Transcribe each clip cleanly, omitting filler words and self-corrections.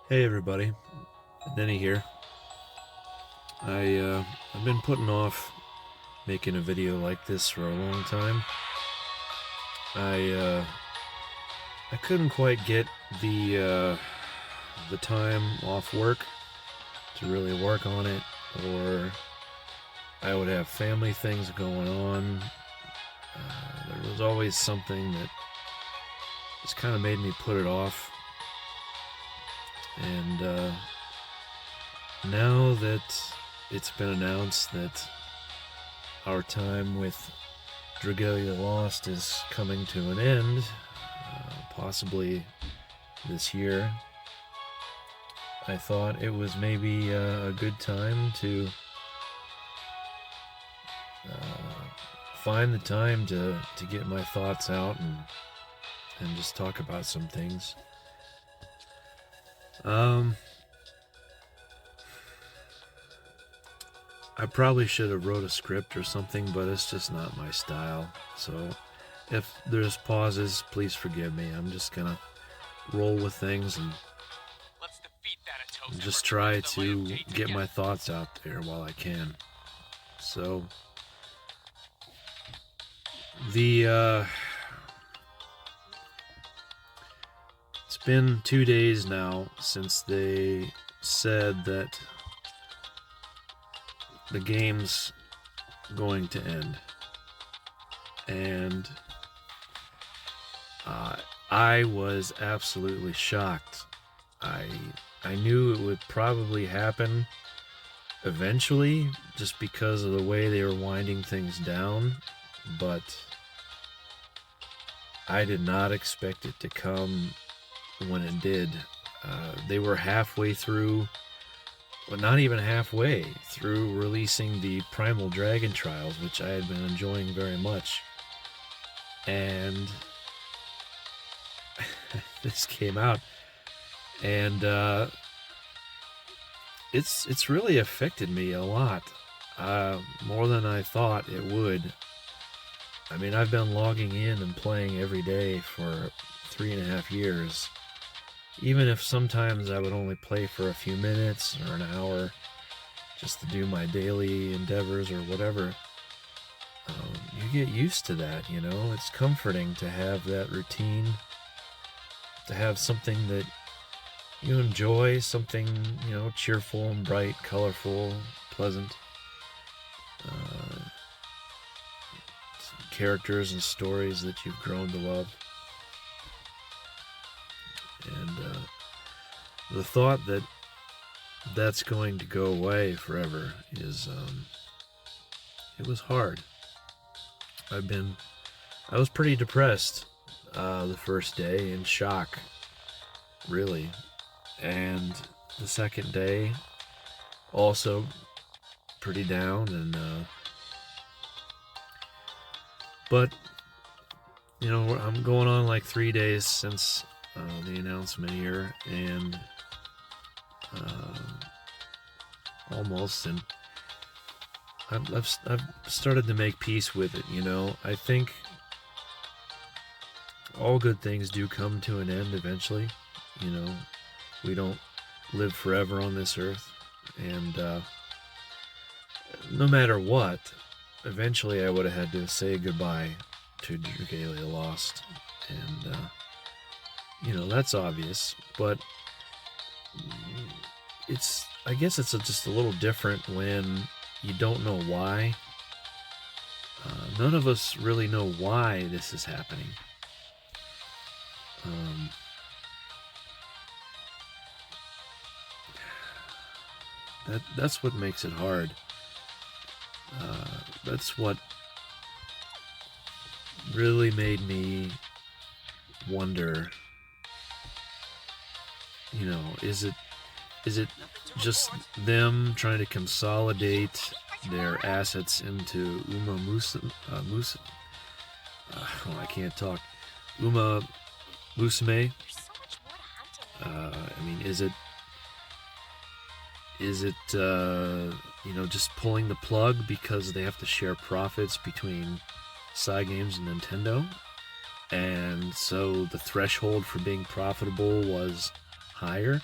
Hey everybody, Denny here. I've been putting off making a video like this for a long time. I I couldn't quite get the time off work to really work on it, or I would have family things going on. There was always something that just kind of made me put it off, and now that it's been announced that our time with Dragalia Lost is coming to an end, possibly this year, I thought it was maybe a good time to find the time to get my thoughts out and just talk about some things. I probably should have wrote a script or something, but it's just not my style. So if there's pauses, please forgive me. I'm just gonna roll with things and just try to get my thoughts out there while I can. So the it's been 2 days now since they said that the game's going to end, and I was absolutely shocked. I knew it would probably happen eventually, just because of the way they were winding things down, but I did not expect it to come when it did. They were halfway through, well, not even halfway through releasing the Primal Dragon Trials, which I had been enjoying very much. And this came out, and it's really affected me a lot, more than I thought it would. I mean, I've been logging in and playing every day for 3.5 years. Even if sometimes I would only play for a few minutes or an hour just to do my daily endeavors or whatever, you get used to that, you know? It's comforting to have that routine, to have something that you enjoy, something, cheerful and bright, colorful, pleasant. Uh, Characters and stories that you've grown to love. And the thought that that's going to go away forever is, it was hard. I was pretty depressed the first day, in shock, really. And the second day, also pretty down, and but I'm going on like 3 days since the announcement here, and almost, and I've started to make peace with it. I think all good things do come to an end eventually. We don't live forever on this earth, and no matter what, eventually I would have had to say goodbye to Dragalia Lost, and that's obvious, but I guess it's just a little different when you don't know why. None of us really know why this is happening. That's what makes it hard. That's what really made me wonder, is it just them trying to consolidate their assets into I can't talk. Uma Musume? I mean, is it just pulling the plug because they have to share profits between Cygames and Nintendo, and so the threshold for being profitable was higher?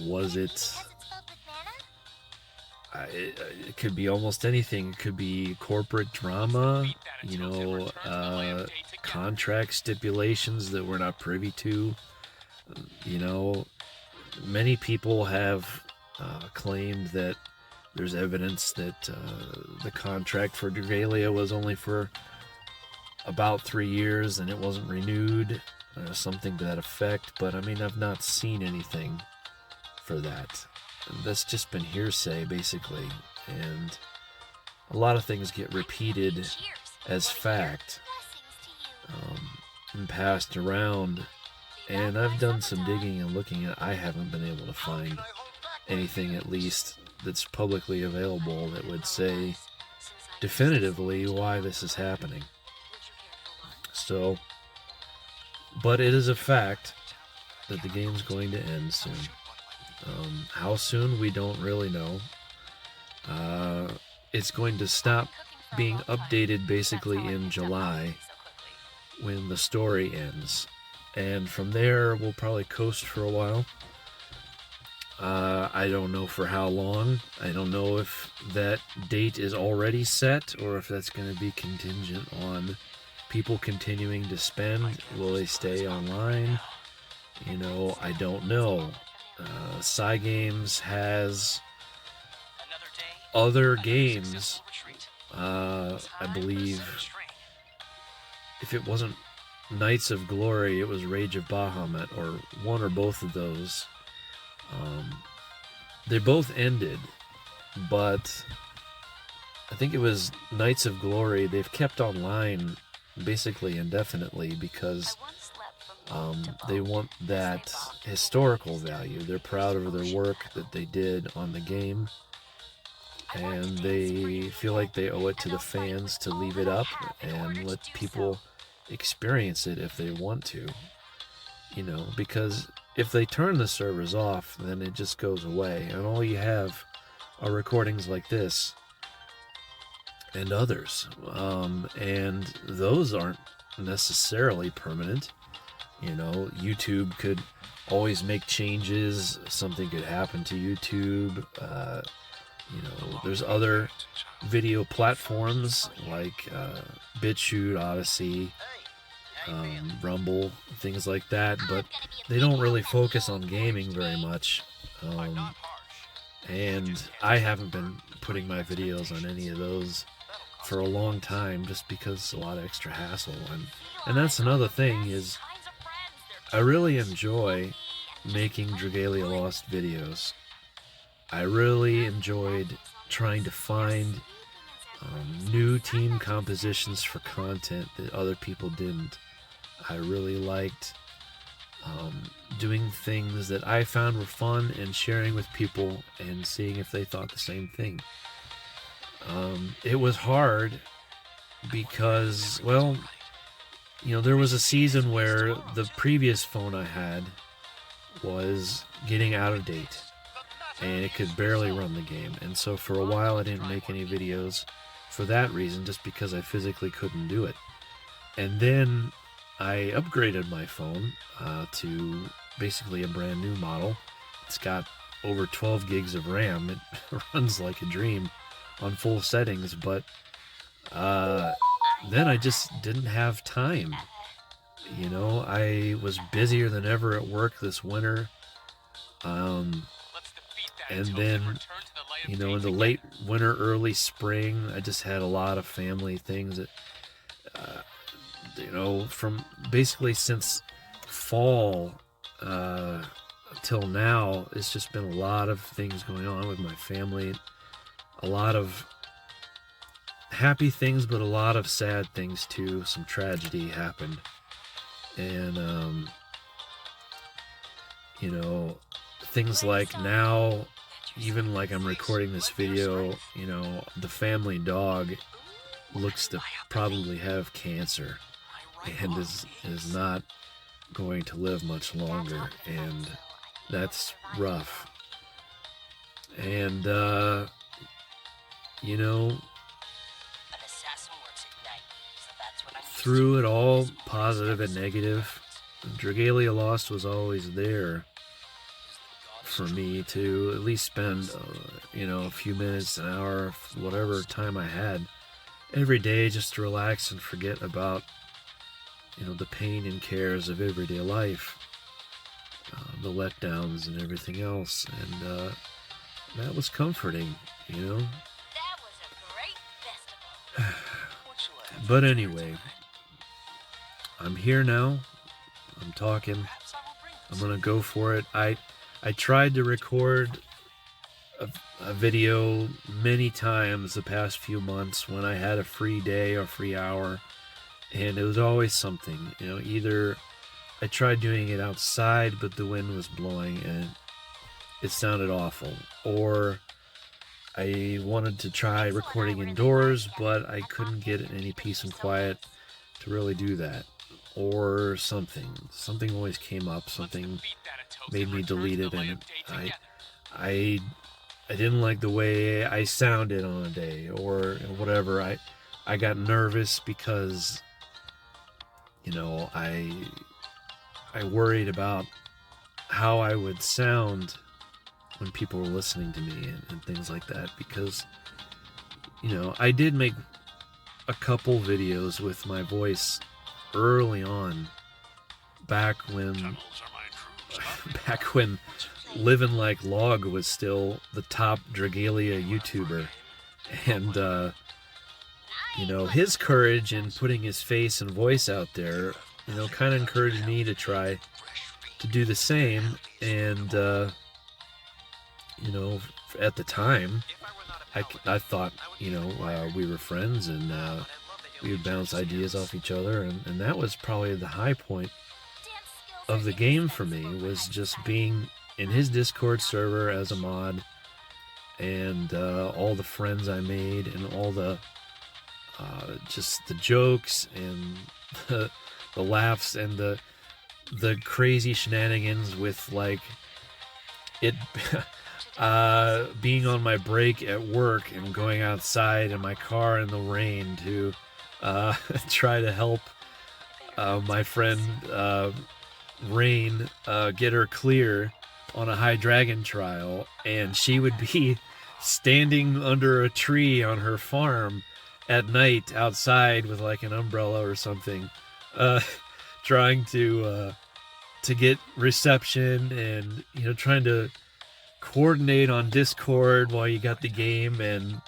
Was it... it could be almost anything. It could be corporate drama, contract stipulations that we're not privy to. You know, many people have claimed that there's evidence that the contract for Dragalia was only for about 3 years and it wasn't renewed, or something to that effect. But I mean, I've not seen anything for that. That's just been hearsay, basically, and a lot of things get repeated as fact and passed around. And I've done some digging and looking at. I haven't been able to find anything, at least, that's publicly available that would say definitively why this is happening. So, but it is a fact that the game's going to end soon. How soon, we don't really know. It's going to stop being updated basically in July when the story ends. And from there, we'll probably coast for a while. I don't know for how long. I don't know if that date is already set or if that's going to be contingent on people continuing to spend. Will they stay online? I don't know. Cygames has other games. I believe if it wasn't Knights of Glory, it was Rage of Bahamut, or one or both of those. They both ended, but I think it was Knights of Glory. They've kept online basically indefinitely because they want that historical value. They're proud of their work that they did on the game, and they feel like they owe it to the fans to leave it up and let people experience it if they want to. Because if they turn the servers off, then it just goes away, and all you have are recordings like this and others, and those aren't necessarily permanent. YouTube could always make changes. Something could happen to YouTube. There's other video platforms like BitChute, Odyssey, Rumble, things like that, but they don't really focus on gaming very much. And I haven't been putting my videos on any of those for a long time, just because it's a lot of extra hassle. And that's another thing, is I really enjoy making Dragalia Lost videos. I really enjoyed trying to find new team compositions for content that other people didn't. I really liked doing things that I found were fun and sharing with people and seeing if they thought the same thing. It was hard because, well, there was a season where the previous phone I had was getting out of date and it could barely run the game, and so for a while I didn't make any videos for that reason, just because I physically couldn't do it. And then I upgraded my phone to basically a brand new model. It's got over 12 gigs of RAM. It runs like a dream on full settings, but then I just didn't have time. I was busier than ever at work this winter. And then, in the late winter, early spring, I just had a lot of family things that, from basically since fall till now, it's just been a lot of things going on with my family. A lot of happy things, but a lot of sad things too. Some tragedy happened. And, things like now, even like I'm recording this video, the family dog looks to probably have cancer and is not going to live much longer, and that's rough. And through it all, positive and negative, Dragalia Lost was always there. for me to at least spend, a few minutes, an hour, whatever time I had every day just to relax and forget about, the pain and cares of everyday life, the letdowns and everything else. And that was comforting, That was a great festival. But anyway, I'm here now. I'm talking. I'm gonna go for it. I tried to record a video many times the past few months when I had a free day or free hour, and it was always something. Either I tried doing it outside, but the wind was blowing and it sounded awful, or I wanted to try recording indoors, but I couldn't get any peace and quiet to really do that. Or something always came up. Something made me delete it, and I didn't like the way I sounded on a day, or whatever. I got nervous because I worried about how I would sound when people were listening to me, and things like that, because I did make a couple videos with my voice early on, back when Living Like Log was still the top Dragalia YouTuber. And his courage in putting his face and voice out there, kind of encouraged me to try to do the same. And at the time, I thought we were friends, and we would bounce ideas off each other, and that was probably the high point of the game for me, was just being in his Discord server as a mod, and all the friends I made, and all the just the jokes and the laughs and the crazy shenanigans with, like, it being on my break at work and going outside in my car in the rain to try to help my friend Rain get her clear on a high dragon trial, and she would be standing under a tree on her farm at night outside with like an umbrella or something, trying to get reception, and trying to coordinate on Discord while you got the game and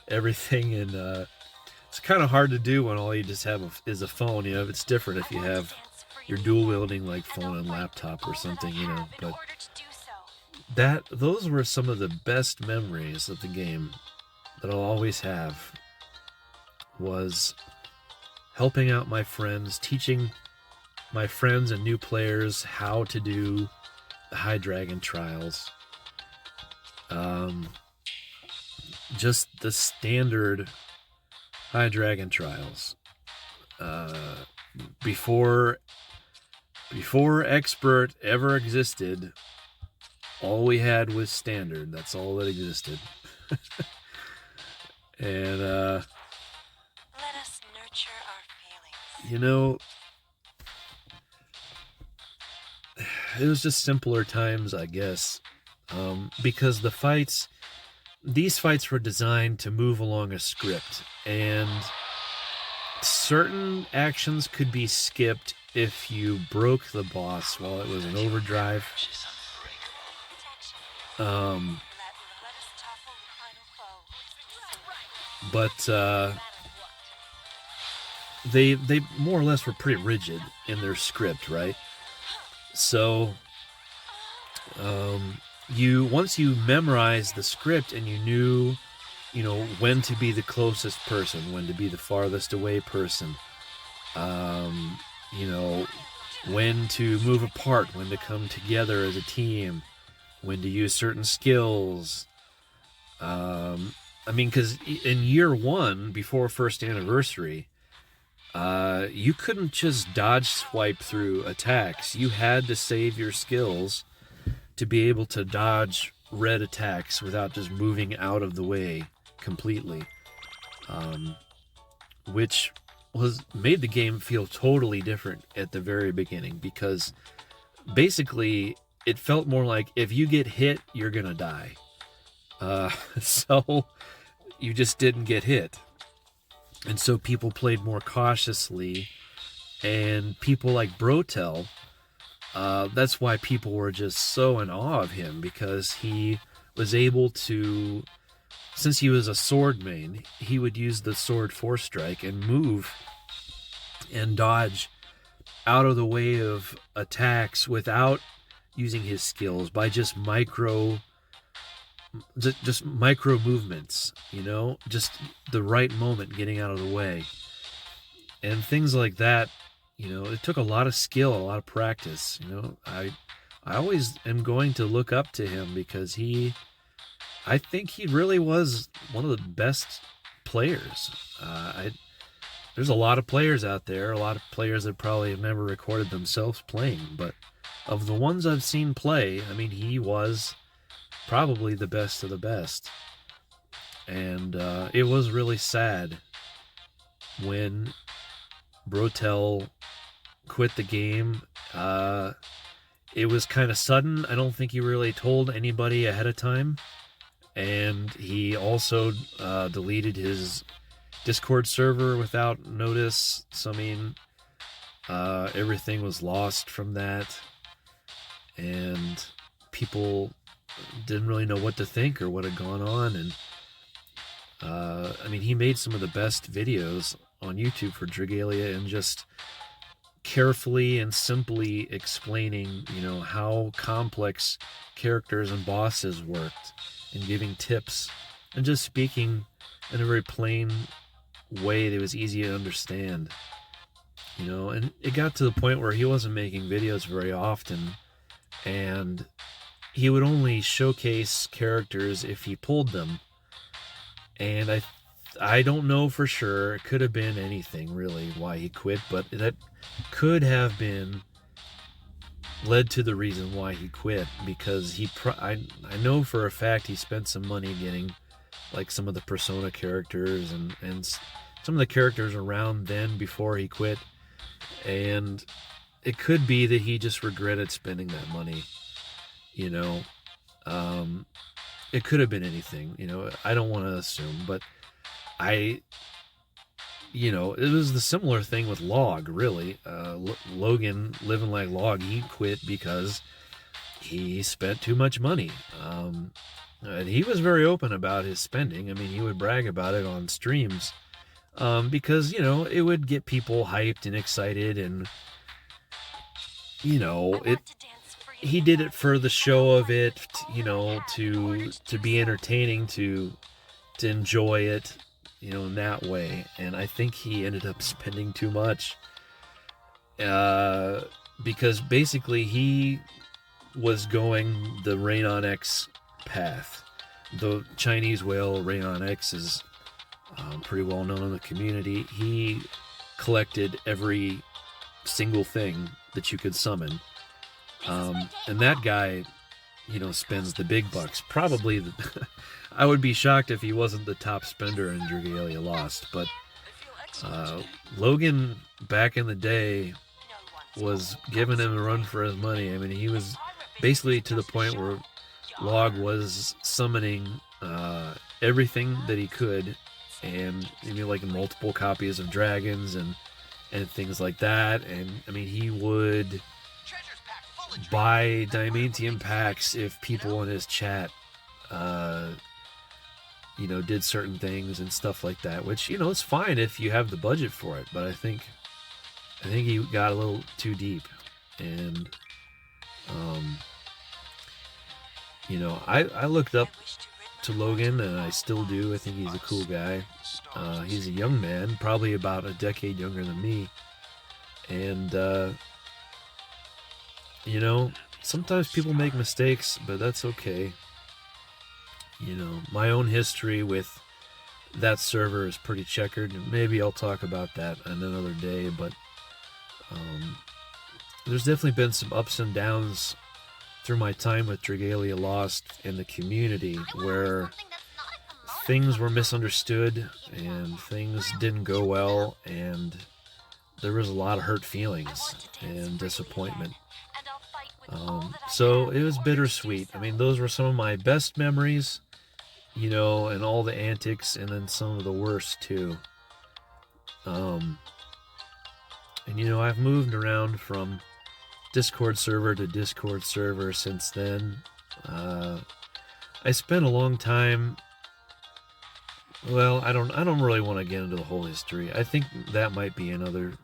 everything. And it's kind of hard to do when all you just have is a phone. It's different if you have your dual wielding like phone and laptop or something, but those were some of the best memories of the game that I'll always have, was helping out my friends, teaching my friends and new players how to do the high dragon trials. Just the standard high dragon trials. Before expert ever existed, all we had was standard. That's all that existed. And Let us nurture our feelings. It was just simpler times, I guess, because these fights were designed to move along a script, and certain actions could be skipped if you broke the boss while it was in overdrive. But they more or less were pretty rigid in their script, right? So once you memorized the script and you knew, when to be the closest person, when to be the farthest away person, when to move apart, when to come together as a team, when to use certain skills. Because in year one, before first anniversary, you couldn't just dodge swipe through attacks. You had to save your skills to be able to dodge red attacks without just moving out of the way completely, which made the game feel totally different at the very beginning, because basically it felt more like if you get hit, you're gonna die. So you just didn't get hit, and so people played more cautiously. And people like Brotel, that's why people were just so in awe of him, because he was able to, since he was a sword main, he would use the sword force strike and move and dodge out of the way of attacks without using his skills, by just micro movements, just the right moment getting out of the way. And things like that, it took a lot of skill, a lot of practice. I always am going to look up to him, because I think he really was one of the best players. There's a lot of players out there, a lot of players that probably have never recorded themselves playing, but of the ones I've seen play, I mean, he was probably the best of the best. And it was really sad when Brotel quit the game. It was kind of sudden. I don't think he really told anybody ahead of time. And he also deleted his Discord server without notice. So, I mean, everything was lost from that. And people didn't really know what to think or what had gone on. And I mean, he made some of the best videos on YouTube for Dragalia, and just carefully and simply explaining, how complex characters and bosses worked, and giving tips, and just speaking in a very plain way that was easy to understand. And it got to the point where he wasn't making videos very often, and he would only showcase characters if he pulled them. And I don't know for sure. It could have been anything, really, why he quit, but that could have been led to the reason why he quit, because I know for a fact he spent some money getting like some of the Persona characters and some of the characters around then before he quit, and it could be that he just regretted spending that money. It could have been anything. I don't want to assume, but it was the similar thing with Log, really. Logan, living like Log, he quit because he spent too much money. And he was very open about his spending. I mean, he would brag about it on streams, because, it would get people hyped and excited, and, he did it for the show of it, to be entertaining, to enjoy it, in that way. And I think he ended up spending too much, because basically he was going the Rain on X path. The Chinese whale Rain on X is pretty well known in the community. He collected every single thing that you could summon. And that guy, spends the big bucks. Probably, I would be shocked if he wasn't the top spender in Dragalia Lost. But Logan, back in the day, was giving him a run for his money. I mean, he was basically to the point where Log was summoning everything that he could, and like multiple copies of dragons and things like that. And I mean, he would buy Diamantium packs if people in his chat did certain things and stuff like that, which it's fine if you have the budget for it, but I think he got a little too deep. And I looked up to Logan, and I still do. I think he's a cool guy. He's a young man, probably about a decade younger than me, and sometimes people make mistakes, but that's okay. My own history with that server is pretty checkered, and maybe I'll talk about that on another day, but there's definitely been some ups and downs through my time with Dragalia Lost in the community, where things were misunderstood and things didn't go well, and there was a lot of hurt feelings and disappointment. So it was bittersweet. I mean, those were some of my best memories, and all the antics, and then some of the worst too. Um, and I've moved around from Discord server to Discord server since then. I spent a long time. Well, I don't really want to get into the whole history. I think that might be another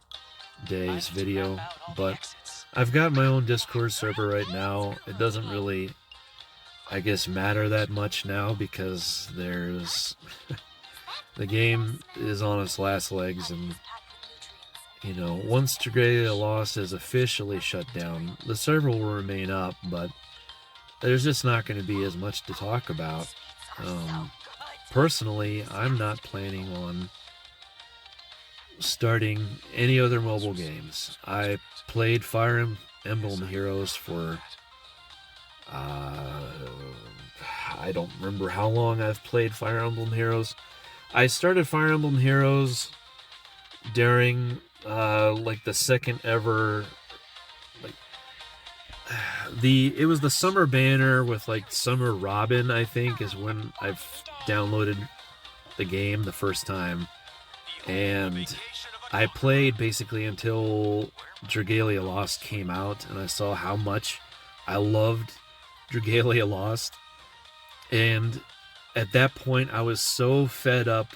day's video, but I've got my own Discord server right now. It doesn't really, I guess, matter that much now because there's the game is on its last legs, and once Dragalia Lost is officially shut down, the server will remain up, but there's just not going to be as much to talk about. Personally, I'm not planning on starting any other mobile games. I played Fire Emblem Heroes for I don't remember how long I've played Fire Emblem Heroes. I started Fire Emblem Heroes during like the second ever, like it was the summer banner with like Summer Robin, I think, is when I've downloaded the game the first time, and I played basically until Dragalia Lost came out, and I saw how much I loved Dragalia Lost, and at that point I was so fed up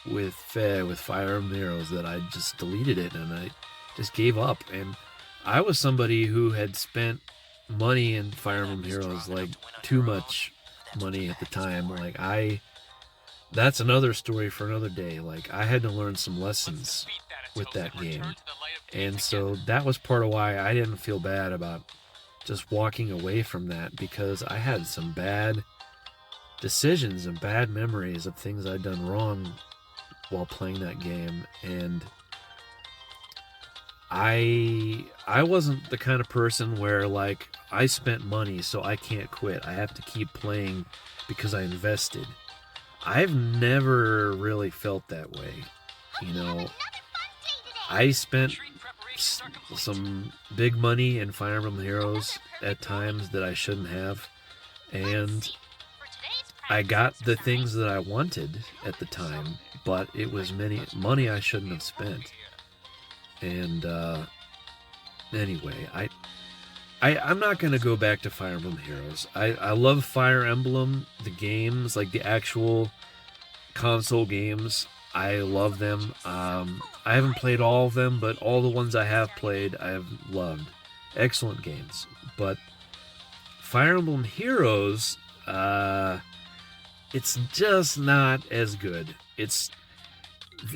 with Fire Emblem Heroes that I just deleted it, and I just gave up. And I was somebody who had spent money in Fire Emblem Heroes, like too much money at the time. That's another story for another day. Like, I had to learn some lessons with that game, and so that was part of why I didn't feel bad about just walking away from that, because I had some bad decisions and bad memories of things I'd done wrong while playing that game. And I wasn't the kind of person where, like, I spent money so I can't quit. I have to keep playing because I invested. I've never really felt that way. I spent some big money in Fire Emblem Heroes at times that I shouldn't have, and I got the things that I wanted at the time, but it was money I shouldn't have spent. And anyway, I'm not going to go back to Fire Emblem Heroes. I love Fire Emblem, the games, like the actual console games. I love them. I haven't played all of them, but all the ones I have played, I have loved. Excellent games. But Fire Emblem Heroes, it's just not as good.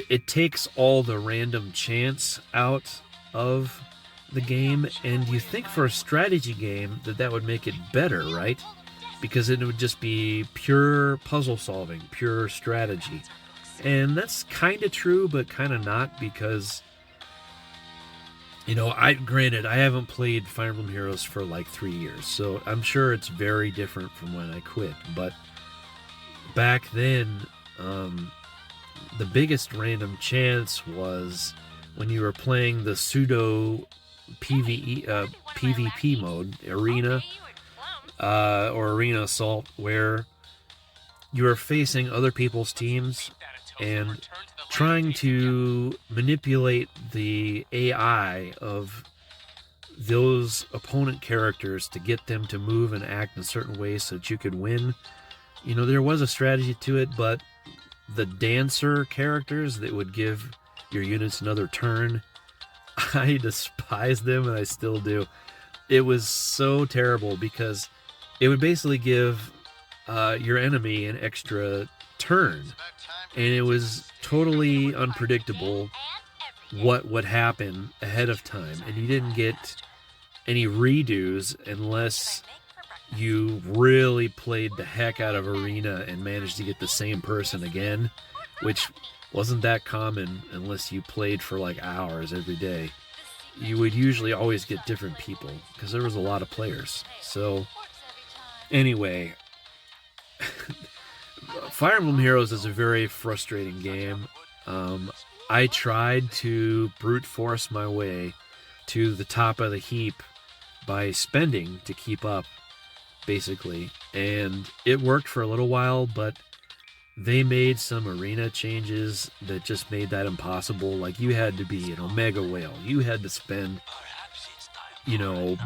It takes all the random chance out of the game, and you think for a strategy game that would make it better, right? Because it would just be pure puzzle solving, pure strategy. And that's kind of true, but kind of not, because granted, I haven't played Fire Emblem Heroes for like 3 years, so I'm sure it's very different from when I quit. But back then, the biggest random chance was when you were playing the pseudo PvP mode, Arena, or Arena Assault, where you are facing other people's teams and trying to manipulate the AI of those opponent characters to get them to move and act in certain ways so that you could win. There was a strategy to it, but the dancer characters that would give your units another turn, I despise them, and I still do. It was so terrible because it would basically give your enemy an extra turn, and it was totally unpredictable what would happen ahead of time, and you didn't get any redos unless you really played the heck out of Arena and managed to get the same person again, which wasn't that common unless you played for like hours every day. You would usually always get different people because there was a lot of players. So anyway, Fire Emblem Heroes is a very frustrating game. I tried to brute force my way to the top of the heap by spending to keep up, basically. And it worked for a little while, but they made some arena changes that just made that impossible. Like, you had to be an Omega Whale. You had to spend,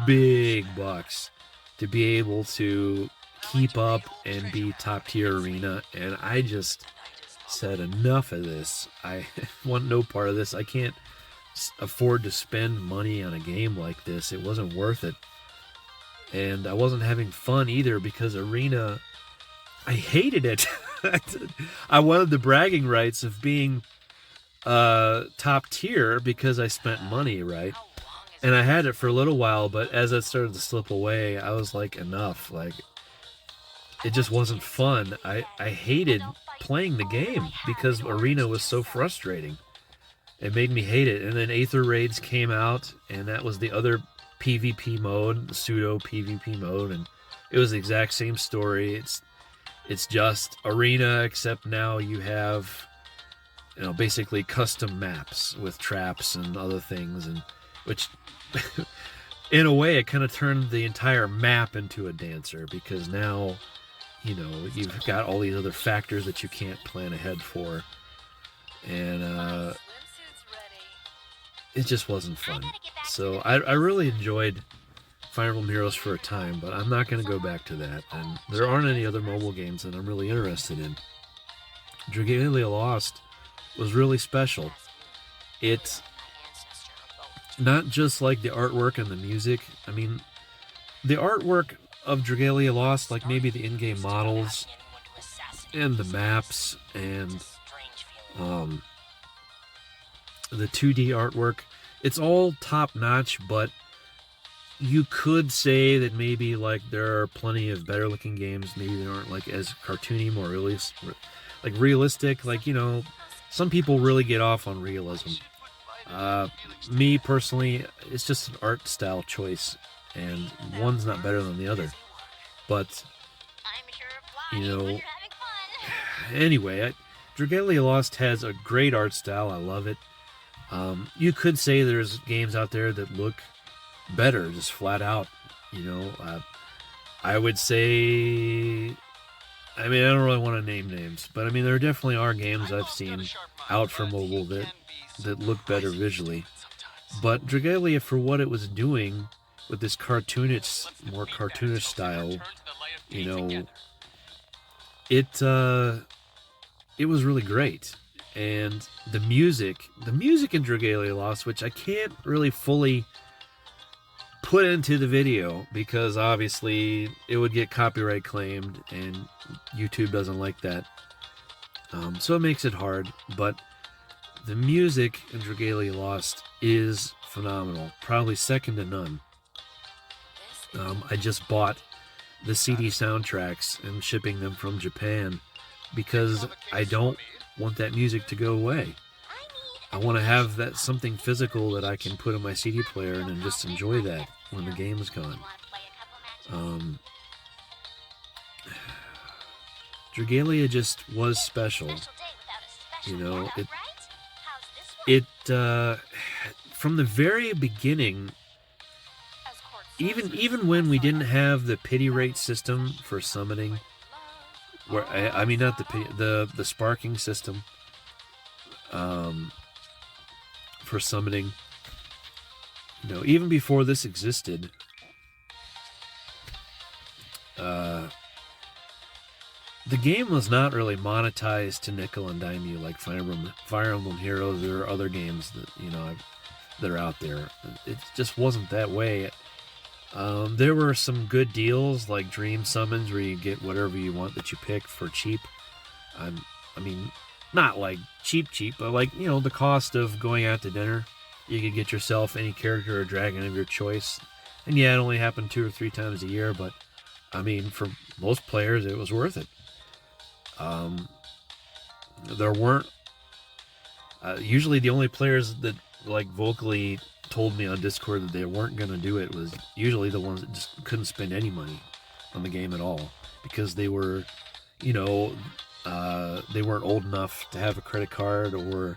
big bucks to be able to keep up and be top tier arena. And I just said, enough of this. I want no part of this. I can't afford to spend money on a game like this. It wasn't worth it. And I wasn't having fun either, because arena, I hated it. I wanted the bragging rights of being top tier because I spent money, right? And I had it for a little while, but as it started to slip away, I was like, enough. Like, it just wasn't fun. I hated playing the game because arena was so frustrating. It made me hate it. And then Aether Raids came out, and that was the other PvP mode, the pseudo PvP mode, and it was the exact same story. It's just arena, except now you have, basically custom maps with traps and other things, and which, in a way, it kind of turned the entire map into a dancer, because now, you've got all these other factors that you can't plan ahead for, and it just wasn't fun. So I really enjoyed Fire Emblem Heroes for a time, but I'm not going to go back to that. And there aren't any other mobile games that I'm really interested in. Dragalia Lost was really special. It's not just like the artwork and the music. I mean, the artwork of Dragalia Lost, like maybe the in-game models and the maps and the 2D artwork, it's all top-notch, but you could say that maybe like there are plenty of better looking games. Maybe they aren't like as cartoony, more realistic. Like, some people really get off on realism. Me personally, it's just an art style choice, and one's not better than the other. But anyway, Dragalia Lost has a great art style. I love it. You could say there's games out there that look better, just flat out. I would say, I don't really want to name names, but there definitely are games I've seen out for mobile that look better visually. But Dragalia, for what it was doing with this more cartoonish style, it was really great. And the music in Dragalia Lost, which I can't really fully put into the video because obviously it would get copyright claimed and YouTube doesn't like that. So it makes it hard, but the music in Dragalia Lost is phenomenal, probably second to none. I just bought the CD soundtracks and shipping them from Japan because I don't want that music to go away. I want to have that something physical that I can put in my CD player and then just enjoy that when the game is gone. Dragalia just was special. It from the very beginning, even when we didn't have the pity rate system for summoning, where not the pity, the sparking system for summoning, even before this existed, the game was not really monetized to nickel and dime you like Fire Emblem Heroes or other games that that are out there. It just wasn't that way. There were some good deals like Dream Summons where you get whatever you want that you pick for cheap. Not like cheap, but like, the cost of going out to dinner. You could get yourself any character or dragon of your choice. And yeah, it only happened 2 or 3 times a year, but for most players, it was worth it. There weren't usually the only players that like vocally told me on Discord that they weren't going to do it was usually the ones that just couldn't spend any money on the game at all because they were, they weren't old enough to have a credit card or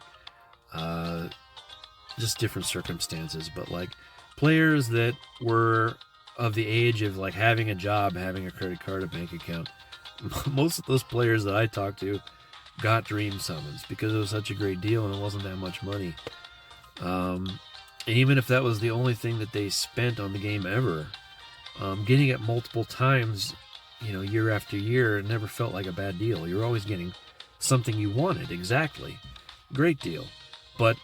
just different circumstances. But like players that were of the age of like having a job, having a credit card, a bank account, most of those players that I talked to got Dream Summons because it was such a great deal and it wasn't that much money. And even if that was the only thing that they spent on the game ever, getting it multiple times, year after year, it never felt like a bad deal. You're always getting something you wanted, exactly. Great deal. But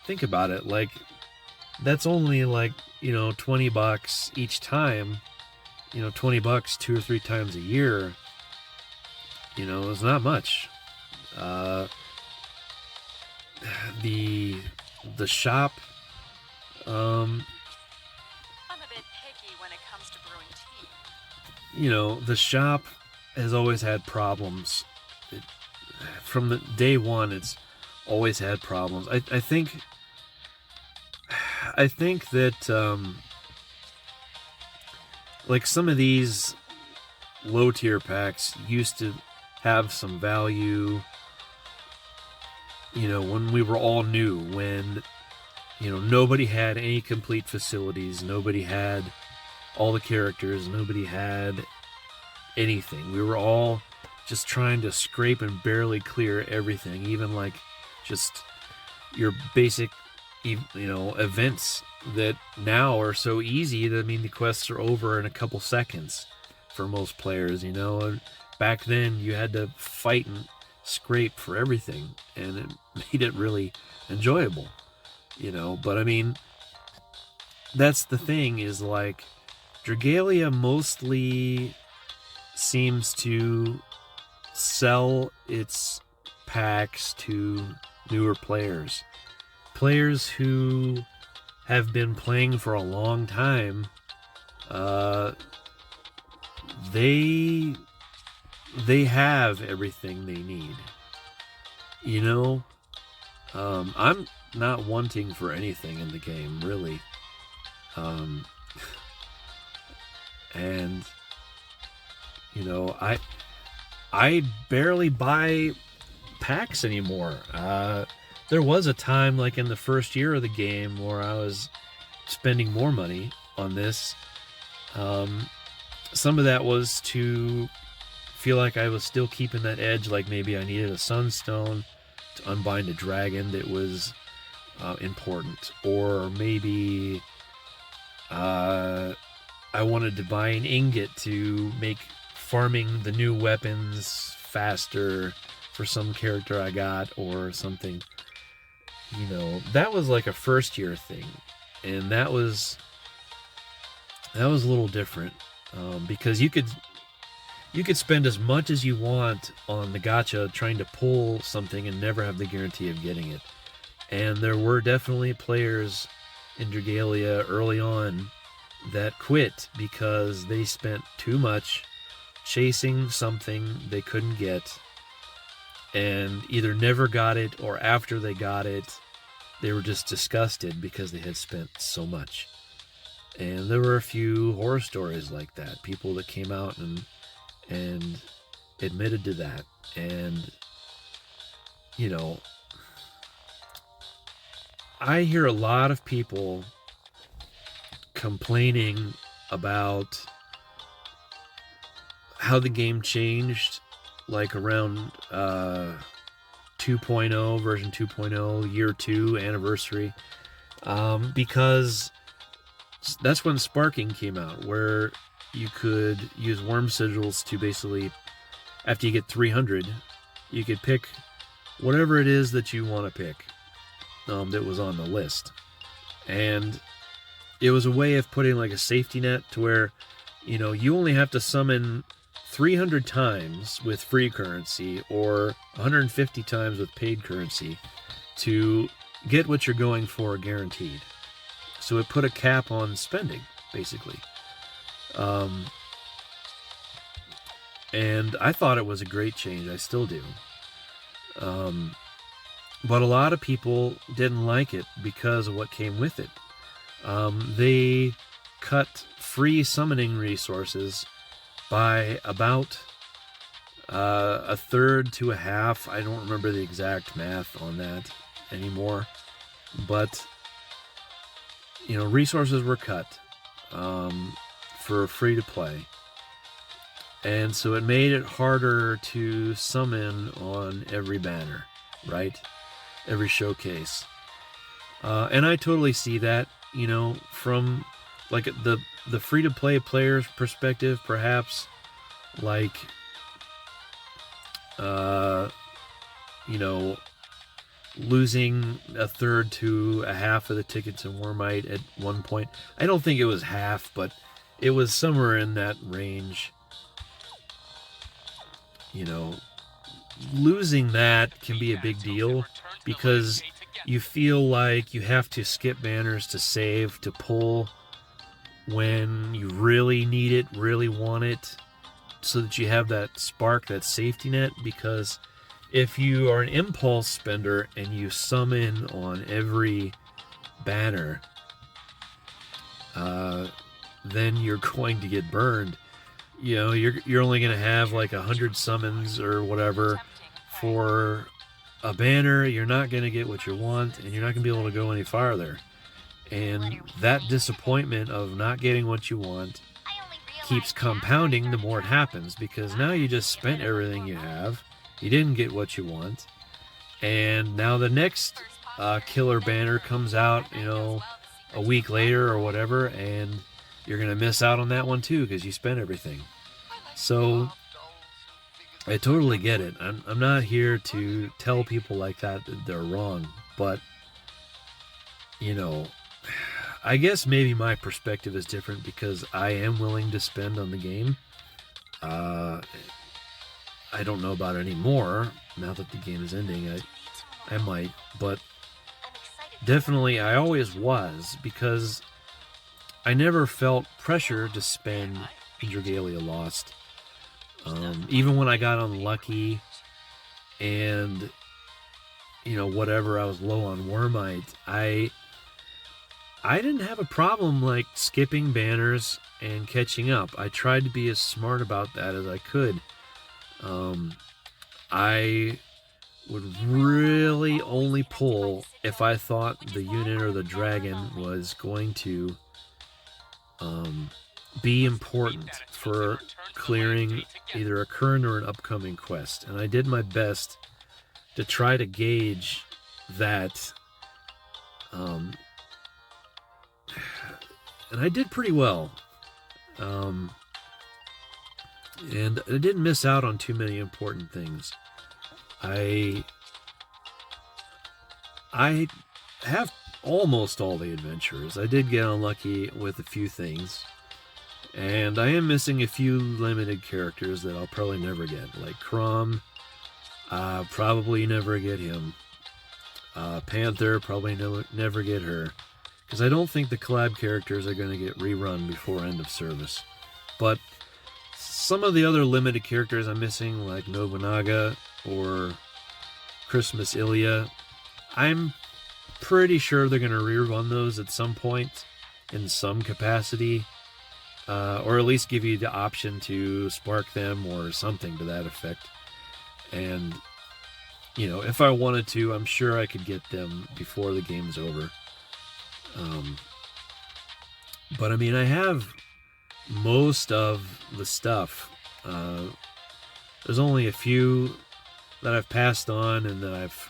think about it, like, that's only like, $20 each time, $20 2 or 3 times a year, it's not much. The shop, I'm a bit picky when it comes to brewing tea. The shop has always had problems. From the day one, it's always had problems. I think that like some of these low tier packs used to have some value, when we were all new, when nobody had any complete facilities, nobody had all the characters, nobody had anything. We were all just trying to scrape and barely clear everything, even like just your basic events that now are so easy that, the quests are over in a couple seconds for most players, and back then you had to fight and scrape for everything, and it made it really enjoyable, but that's the thing, is like Dragalia mostly seems to sell its packs to newer players who have been playing for a long time. They have everything they need. I'm not wanting for anything in the game, really. And I barely buy packs anymore. There was a time, like in the first year of the game, where I was spending more money on this. Some of that was to feel like I was still keeping that edge, like maybe I needed a sunstone to unbind a dragon that was important, or maybe I wanted to buy an ingot to make farming the new weapons faster for some character I got or something. That was like a first year thing, and that was a little different, because you could spend as much as you want on the gacha trying to pull something and never have the guarantee of getting it. And there were definitely players in Dragalia early on that quit because they spent too much chasing something they couldn't get, and either never got it, or after they got it, they were just disgusted because they had spent so much. And there were a few horror stories like that, people that came out and admitted to that. And I hear a lot of people complaining about how the game changed, like around 2.0, version 2.0, year 2 anniversary, because that's when sparking came out, where you could use worm sigils to basically, after you get 300, you could pick whatever it is that you want to pick, that was on the list. And it was a way of putting like a safety net to where, you only have to summon 300 times with free currency or 150 times with paid currency to get what you're going for guaranteed. So it put a cap on spending, basically. And I thought it was a great change. I still do. But a lot of people didn't like it because of what came with it. They cut free summoning resources by about a third to a half. I don't remember the exact math on that anymore. But, resources were cut for free to play. And so it made it harder to summon on every banner, right? Every showcase. And I totally see that, you know, from like the free-to-play player's perspective, perhaps, like, you know, losing a third to a half of the tickets in Warmite at one point. I don't think it was half, but it was somewhere in that range. You know, losing that can be a big deal because you feel like you have to skip banners to save, to pull when you really need it, really want it, so that you have that spark, that safety net. Because if you are an impulse spender and you summon on every banner, then you're going to get burned. You know, you're only going to have like 100 summons or whatever for a banner. You're not going to get what you want, and you're not going to be able to go any farther. And that disappointment of not getting what you want keeps compounding the more it happens, because now you just spent everything you have. You didn't get what you want. And now the next killer banner comes out, you know, a week later or whatever, and you're going to miss out on that one too because you spent everything. So I totally get it. I'm not here to tell people like that they're wrong, but, you know, I guess maybe my perspective is different because I am willing to spend on the game. I don't know about it anymore now that the game is ending. I might, but definitely I always was, because I never felt pressure to spend in Dragalia Lost. Even when I got unlucky and, you know, whatever, I was low on Wormite, I didn't have a problem like skipping banners and catching up. I tried to be as smart about that as I could. I would really only pull if I thought the unit or the dragon was going to be important for clearing either a current or an upcoming quest. And I did my best to try to gauge that. And I did pretty well. And I didn't miss out on too many important things. I have almost all the adventures. I did get unlucky with a few things. And I am missing a few limited characters that I'll probably never get. Like Crom, probably never get him. Panther, probably never get her. Because I don't think the collab characters are going to get rerun before end of service. But some of the other limited characters I'm missing, like Nobunaga or Christmas Ilya, I'm pretty sure they're going to rerun those at some point in some capacity. Or at least give you the option to spark them or something to that effect. And, you know, if I wanted to, I'm sure I could get them before the game's over. But I mean, I have most of the stuff. There's only a few that I've passed on and that I've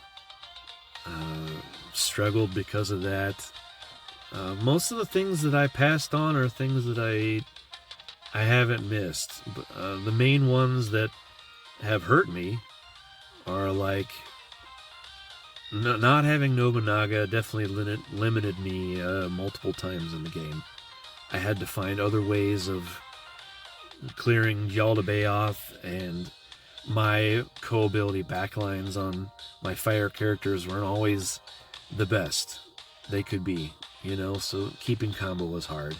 struggled because of that. Most of the things that I passed on are things that I haven't missed. The main ones that have hurt me are like not having Nobunaga definitely limited me multiple times in the game. I had to find other ways of clearing Yaldabaoth, and my co-ability backlines on my fire characters weren't always the best they could be, you know, so keeping combo was hard.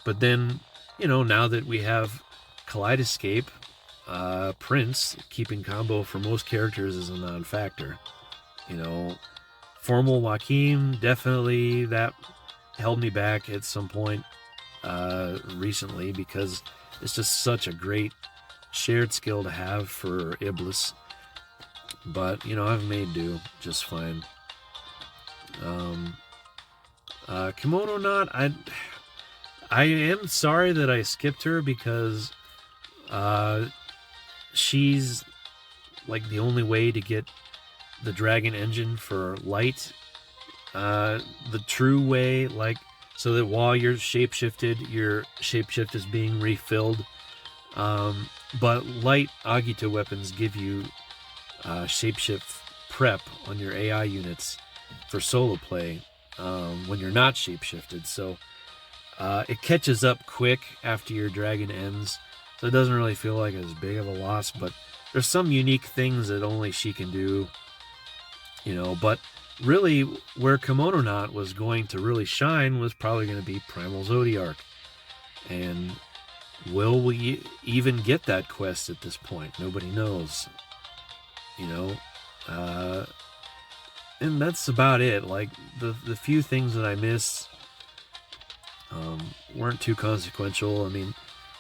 But then, you know, now that we have Kaleidoscape, Prince, keeping combo for most characters is a non-factor. You know, Formal Joaquin, definitely that held me back at some point recently, because it's just such a great shared skill to have for Iblis. But, you know, I've made do just fine. Kimono Knot, I am sorry that I skipped her because uh, she's like the only way to get the dragon engine for light. The true way, like, so that while you're shapeshifted, your shapeshift is being refilled. But light Agito weapons give you shapeshift prep on your AI units for solo play when you're not shapeshifted. So it catches up quick after your dragon ends. So it doesn't really feel like as big of a loss, but there's some unique things that only she can do, but really where Kimono Knot was going to really shine was probably going to be Primal Zodiarch. And will we even get that quest at this point? Nobody knows. And that's about it. Like, the few things that I missed weren't too consequential. I mean,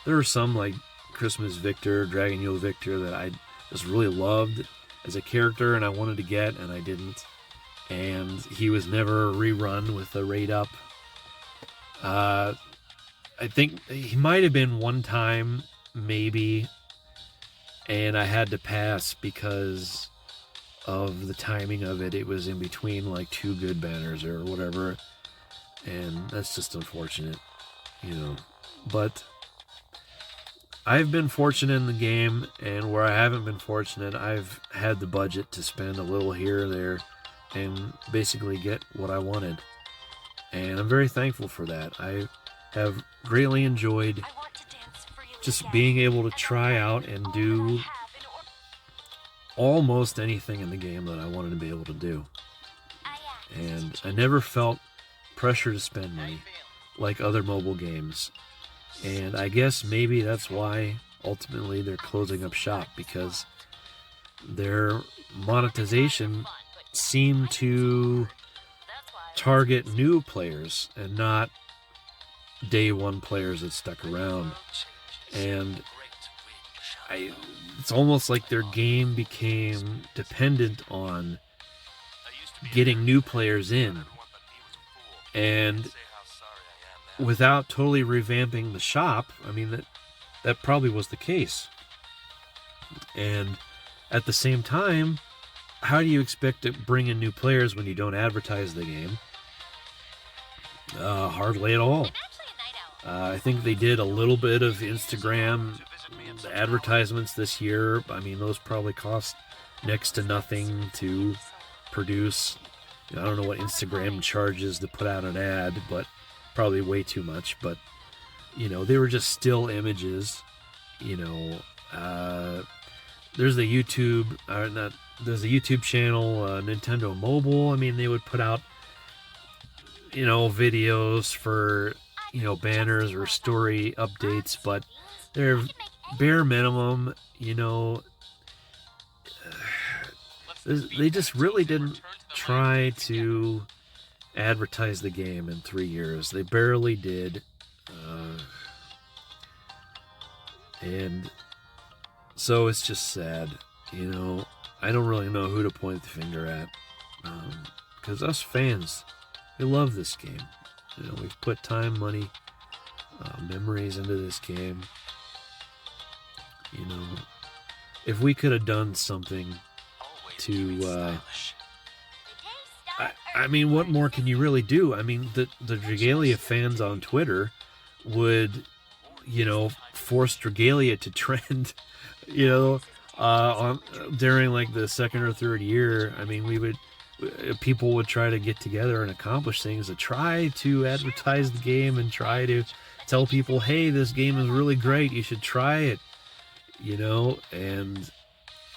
there were some like Christmas Victor, Dragon Yule Victor that I just really loved as a character and I wanted to get and I didn't. And he was never rerun with the rate up. I think he might have been one time, maybe, and I had to pass because of the timing of it. It was in between like two good banners or whatever, and that's just unfortunate, But I've been fortunate in the game, and where I haven't been fortunate, I've had the budget to spend a little here or there and basically get what I wanted. And I'm very thankful for that. I have greatly enjoyed just being able to try out and do almost anything in the game that I wanted to be able to do. And I never felt pressure to spend money like other mobile games. And I guess maybe that's why ultimately they're closing up shop, because their monetization seemed to target new players and not day one players that stuck around. And it's almost like their game became dependent on getting new players in, and without totally revamping the shop. I mean, that probably was the case. And at the same time, how do you expect to bring in new players when you don't advertise the game? Hardly at all. I think they did a little bit of Instagram advertisements this year. I mean, those probably cost next to nothing to produce. I don't know what Instagram charges to put out an ad, but probably way too much. But, they were just still images. There's the YouTube, there's a YouTube channel, Nintendo Mobile. I mean, they would put out, videos for, banners or story updates, but they're bare minimum, they just really didn't try to advertise the game in 3 years. They barely did. And so it's just sad, I don't really know who to point the finger at. Because us fans, we love this game. We've put time, money, memories into this game. If we could have done something to, I mean, what more can you really do? I mean, the Dragalia fans on Twitter would, force Dragalia to trend, during like the second or third year. I mean, people would try to get together and accomplish things to try to advertise the game and try to tell people, hey, this game is really great, you should try it, and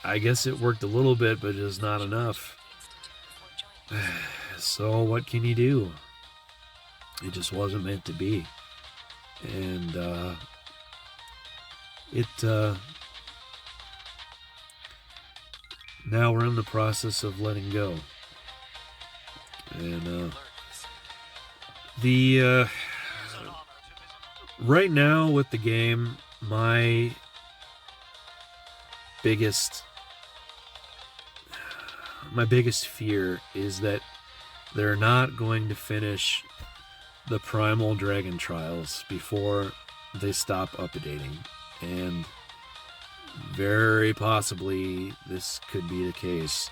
I guess it worked a little bit, but it's not enough. So what can you do? It just wasn't meant to be. And now we're in the process of letting go. And right now with the game, my biggest fear is that they're not going to finish the Primal Dragon Trials before they stop updating. And very possibly this could be the case.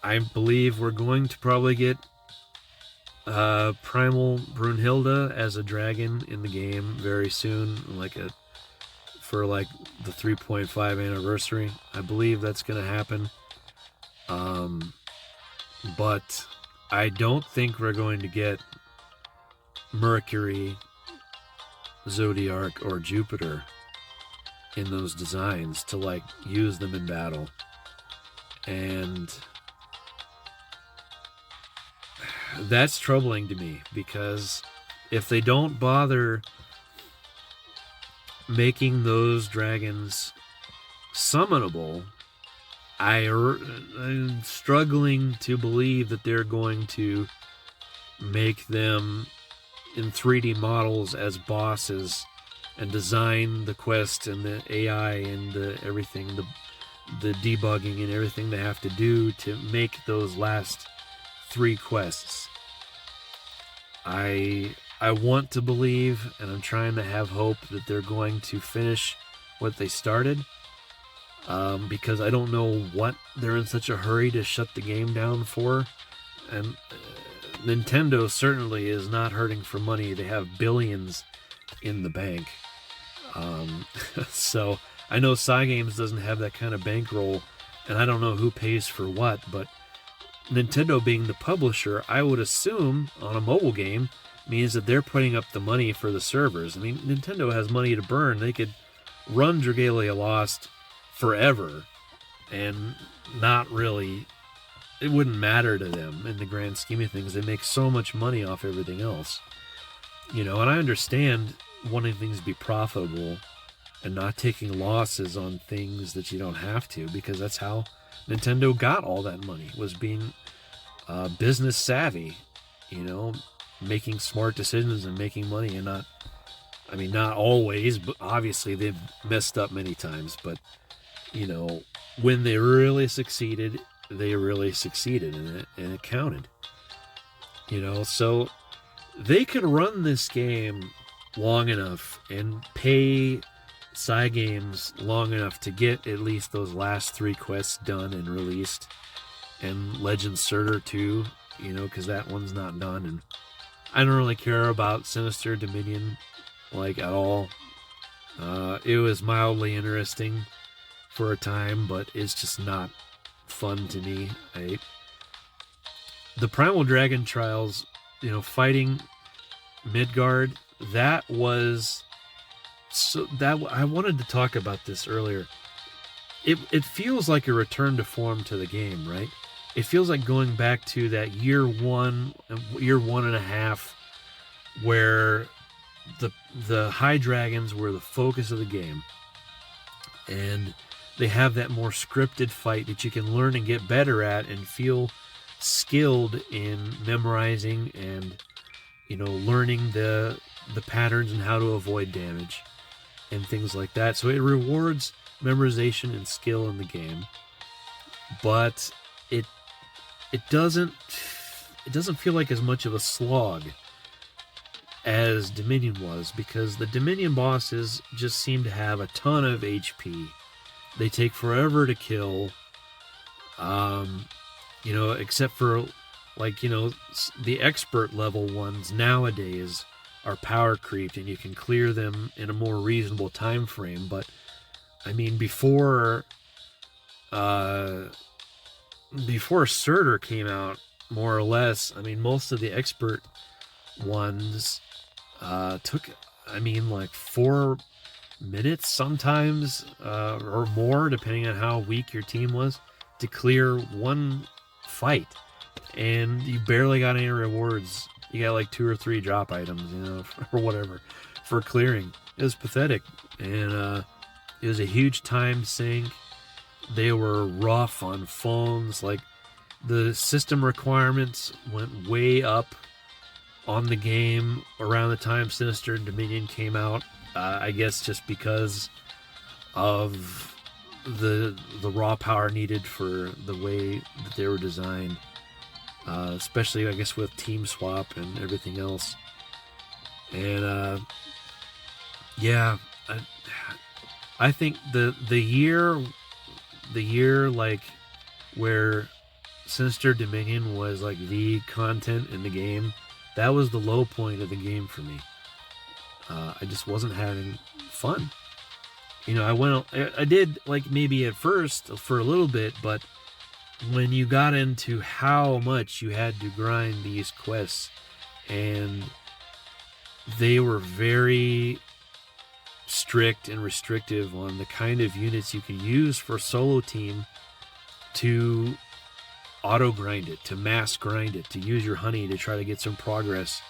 I believe we're going to probably get Primal Brunhilde as a dragon in the game very soon, for the 3.5 anniversary. I believe that's going to happen. But I don't think we're going to get Mercury, Zodiac, or Jupiter in those designs to use them in battle. And that's troubling to me, because if they don't bother making those dragons summonable, I'm struggling to believe that they're going to make them in 3D models as bosses and design the quest and the AI and everything, the debugging and everything they have to do to make those last 3 quests. I want to believe, and I'm trying to have hope, that they're going to finish what they started, because I don't know what they're in such a hurry to shut the game down for. And Nintendo certainly is not hurting for money. They have billions in the bank. So I know Cygames doesn't have that kind of bankroll, and I don't know who pays for what, but Nintendo being the publisher, I would assume on a mobile game means that they're putting up the money for the servers. I mean, Nintendo has money to burn. They could run Dragalia Lost forever and not really, it wouldn't matter to them in the grand scheme of things. They make so much money off everything else, and I understand wanting things to be profitable and not taking losses on things that you don't have to, because that's how Nintendo got all that money, was being business savvy, making smart decisions and making money, and not always, but obviously they've messed up many times, but when they really succeeded, and it counted. So they could run this game long enough and pay Cygames long enough to get at least those last 3 quests done and released, and Legend Surtur 2, because that one's not done, and I don't really care about Sinister Dominion at all. It was mildly interesting for a time, but it's just not fun to me. The Primal Dragon Trials, fighting Midgard, that was so that I wanted to talk about this earlier. It feels like a return to form to the game, right? It feels like going back to that year 1.5, where the high dragons were the focus of the game, and they have that more scripted fight that you can learn and get better at and feel skilled in memorizing and learning the patterns and how to avoid damage and things like that. So it rewards memorization and skill in the game, but it doesn't feel like as much of a slog as Dominion was, because the Dominion bosses just seem to have a ton of HP. They take forever to kill, except for the expert level ones nowadays are power creeped and you can clear them in a more reasonable time frame. But before Surtur came out, more or less, most of the expert ones took 4 minutes sometimes, or more, depending on how weak your team was, to clear one fight, and you barely got any rewards. You got 2 or 3 drop items, or whatever, for clearing. It was pathetic, and it was a huge time sink. They were rough on phones. The system requirements went way up on the game around the time Sinister Dominion came out. I guess just because of the raw power needed for the way that they were designed. especially I guess with team swap and everything else. And yeah, I think the year like where Sinister Dominion was like the content in the game, that was the low point of the game for me. I just wasn't having fun. I did like maybe at first for a little bit, but when you got into how much you had to grind these quests, and they were very strict and restrictive on the kind of units you could use for a solo team to auto grind it, to mass grind it, to use your honey to try to get some progress,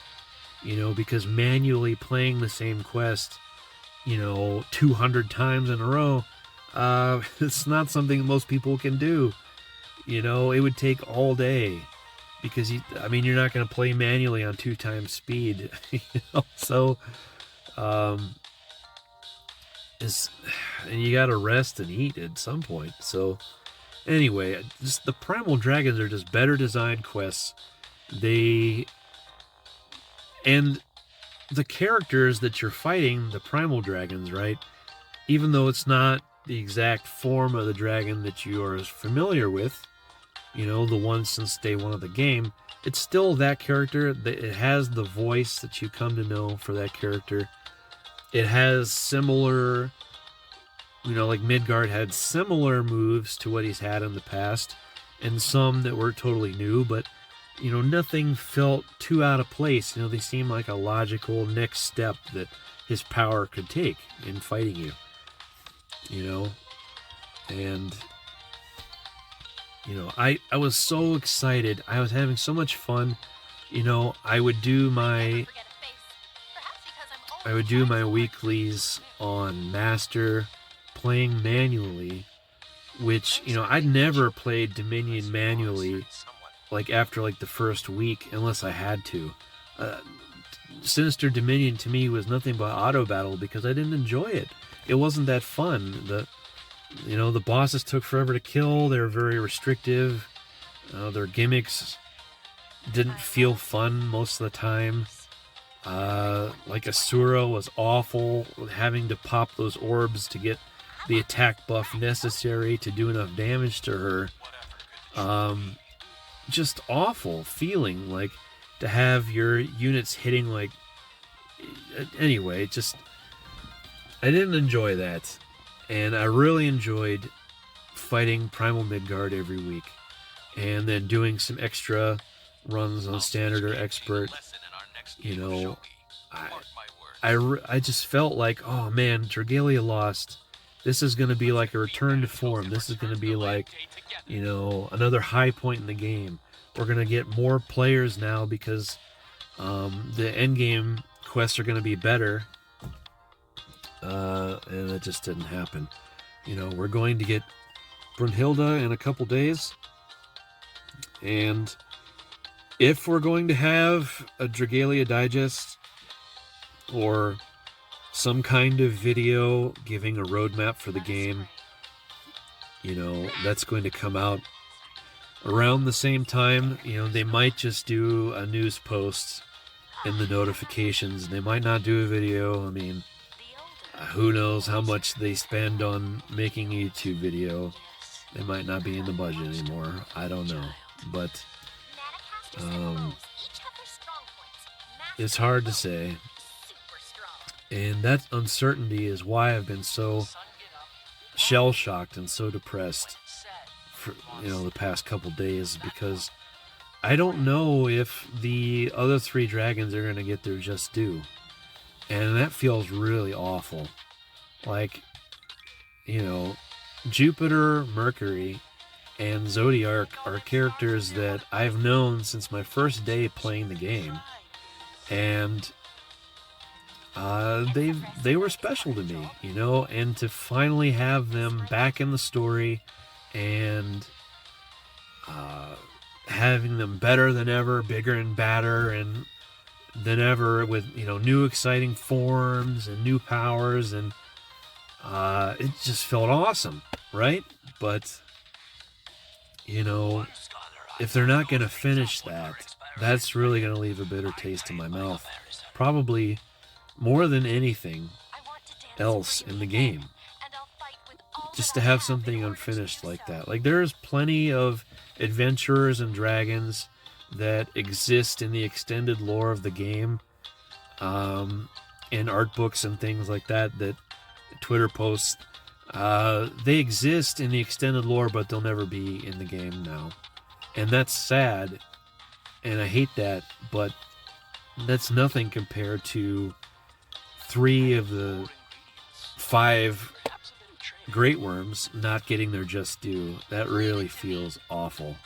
because manually playing the same quest, 200 times in a row, it's not something most people can do. It would take all day because you're not going to play manually on 2 times speed, so, and you got to rest and eat at some point. So anyway, just the Primal Dragons are just better designed quests. And the characters that you're fighting, the Primal Dragons, right? Even though it's not the exact form of the dragon that you are familiar with, the one since day one of the game, it's still that character. It has the voice that you come to know for that character. It has similar, like Midgard had similar moves to what he's had in the past, and some that were totally new, but, nothing felt too out of place. They seemed like a logical next step that his power could take in fighting you, and, I was so excited. I was having so much fun. I would do my weeklies on Master, playing manually, which, I'd never played Dominion manually, like after like the first week, unless I had to. Sinister Dominion to me was nothing but auto battle because I didn't enjoy it. It wasn't that fun. The bosses took forever to kill. They were very restrictive. Their gimmicks didn't feel fun most of the time. Like Asura was awful, having to pop those orbs to get the attack buff necessary to do enough damage to her. Just awful feeling, like, to have your units hitting, like, anyway, I didn't enjoy that. And I really enjoyed fighting Primal Midgard every week, and then doing some extra runs on Standard or Expert. I just felt like, oh man, Dragalia Lost, this is going to be like a return to form. This is going to be like, another high point in the game. We're going to get more players now because the endgame quests are going to be better. And it just didn't happen. We're going to get Brunhilde in a couple days. And if we're going to have a Dragalia Digest or some kind of video giving a roadmap for the game, that's going to come out around the same time. They might just do a news post in the notifications. They might not do a video. Who knows how much they spend on making a YouTube video. They might not be in the budget anymore. I don't know. But it's hard to say. And that uncertainty is why I've been so shell-shocked and so depressed for, the past couple days, because I don't know if the other 3 dragons are going to get their just due. And that feels really awful. Like, Jupiter, Mercury, and Zodiac are characters that I've known since my first day playing the game. And they were special to me, and to finally have them back in the story and having them better than ever, bigger and badder and than ever, with new exciting forms and new powers, and it just felt awesome, right? But if they're not going to finish that, that's really going to leave a bitter taste in my mouth. Probably more than anything else in the game. Just to have something unfinished like that. Like, there's plenty of adventurers and dragons that exist in the extended lore of the game, in art books and things like that, that Twitter posts. They exist in the extended lore, but they'll never be in the game now. And that's sad, and I hate that, but that's nothing compared to 3 of the 5 Great Worms not getting their just due. That really feels awful.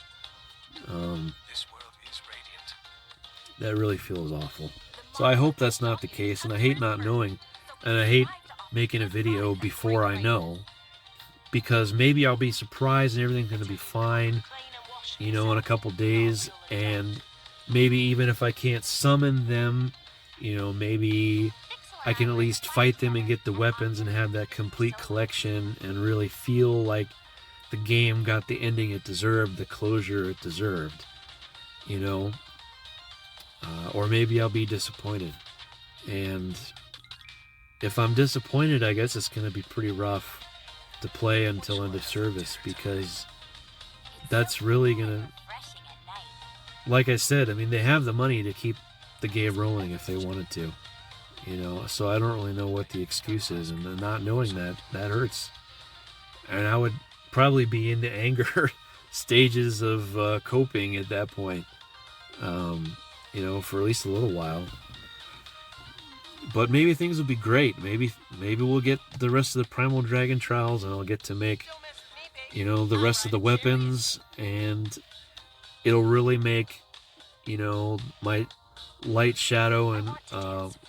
That really feels awful. So I hope that's not the case, and I hate not knowing, and I hate making a video before I know, because maybe I'll be surprised and everything's going to be fine, in a couple days, and maybe even if I can't summon them, maybe I can at least fight them and get the weapons and have that complete collection and really feel like the game got the ending it deserved, the closure it deserved, or maybe I'll be disappointed. And if I'm disappointed, I guess it's going to be pretty rough to play until end of service, because that's really going to, like I said, they have the money to keep the game rolling if they wanted to, so I don't really know what the excuse is, and not knowing that hurts. And I would probably be in the anger stages of coping at that point, for at least a little while. But maybe things will be great. Maybe we'll get the rest of the Primal Dragon trials, and I'll get to make, the rest of the weapons, and it'll really make, my light, shadow, and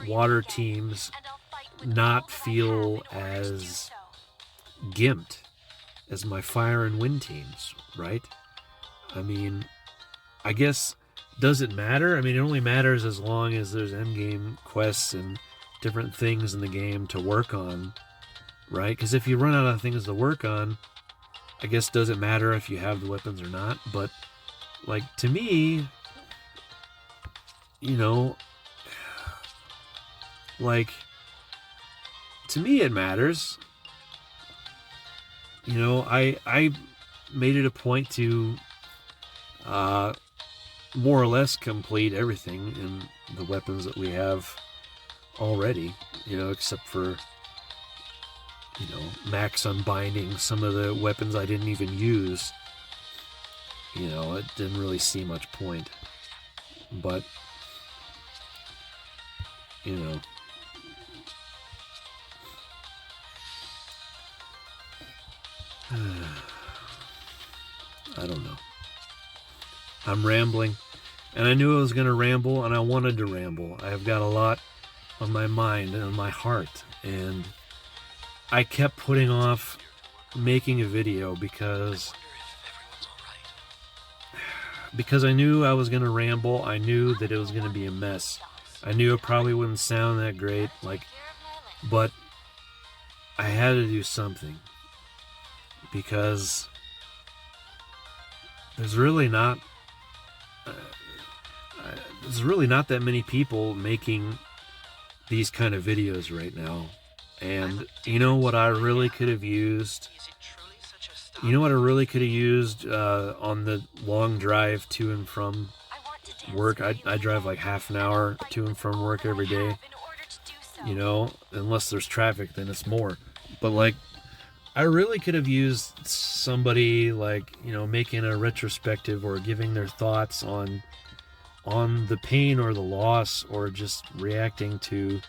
water teams not feel as gimped as my fire and wind teams, right? I guess, does it matter? It only matters as long as there's endgame quests and different things in the game to work on, right? Because if you run out of things to work on, I guess, does it matter if you have the weapons or not? But, to me, to me it matters. I made it a point to more or less complete everything in the weapons that we have already, except for, max unbinding some of the weapons I didn't even use. It didn't really see much point. But, I don't know. I'm rambling, and I knew I was going to ramble, and I wanted to ramble. I've got a lot on my mind and on my heart, and I kept putting off making a video because I knew I was going to ramble. I knew that it was going to be a mess. I knew it probably wouldn't sound that great, but I had to do something, because there's really not that many people making these kind of videos right now. And what I really could have used? On the long drive to and from work? I drive like half an hour to and from work every day. Unless there's traffic, then it's more. But I really could have used somebody making a retrospective or giving their thoughts on the pain or the loss, or just reacting to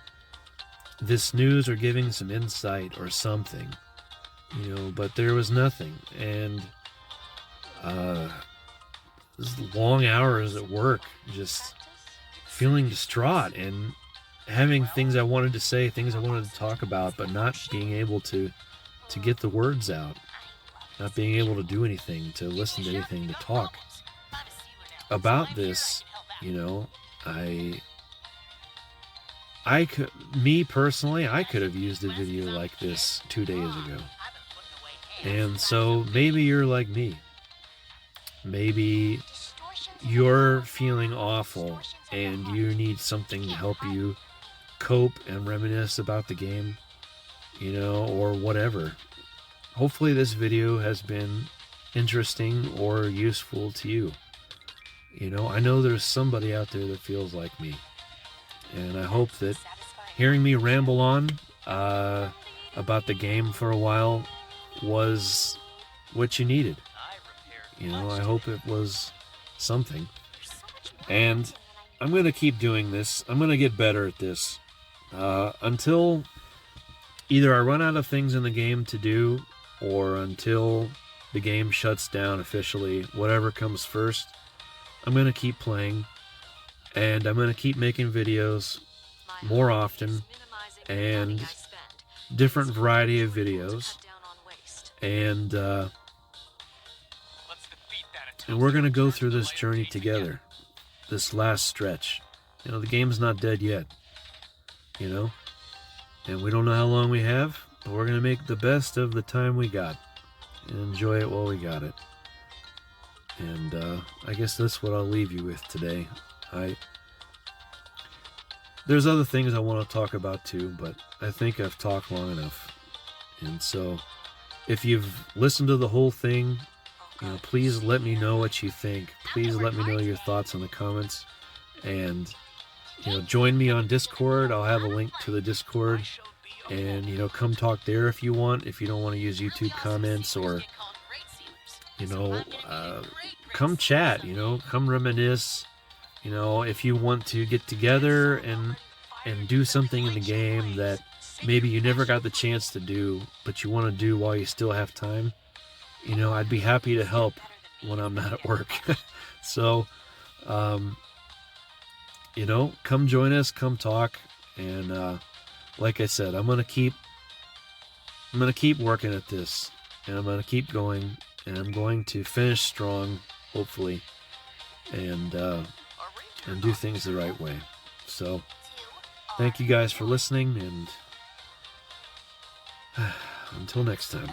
this news, or giving some insight or something, but there was nothing. And these long hours at work, just feeling distraught and having things I wanted to say, things I wanted to talk about, but not being able to get the words out, not being able to do anything, to listen to anything, to talk about this. Me personally, I could have used a video like this 2 days ago. And so maybe you're like me. maybe you're feeling awful and you need something to help you cope and reminisce about the game, or whatever. Hopefully this video has been interesting or useful to you. I know there's somebody out there that feels like me. And I hope that hearing me ramble on about the game for a while was what you needed. I hope it was something. And I'm going to keep doing this. I'm going to get better at this. Until either I run out of things in the game to do, or until the game shuts down officially, whatever comes first, I'm going to keep playing. And I'm going to keep making videos more often, and different variety of videos. And we're going to go through this journey together, this last stretch. The game's not dead yet, and we don't know how long we have, but we're going to make the best of the time we got and enjoy it while we got it. And I guess that's what I'll leave you with today. There's other things I want to talk about too, but I think I've talked long enough. And so, if you've listened to the whole thing, please let me know what you think. Please let me know your thoughts in the comments. And, join me on Discord. I'll have a link to the Discord. And, come talk there if you want. If you don't want to use YouTube comments, or, come chat, come reminisce. If you want to get together and do something in the game that maybe you never got the chance to do, but you want to do while you still have time, I'd be happy to help when I'm not at work. So, come join us, come talk. And like I said, I'm gonna keep working at this, and I'm gonna keep going, and I'm going to finish strong, hopefully, and do things the right way. So, thank you guys for listening, and until next time.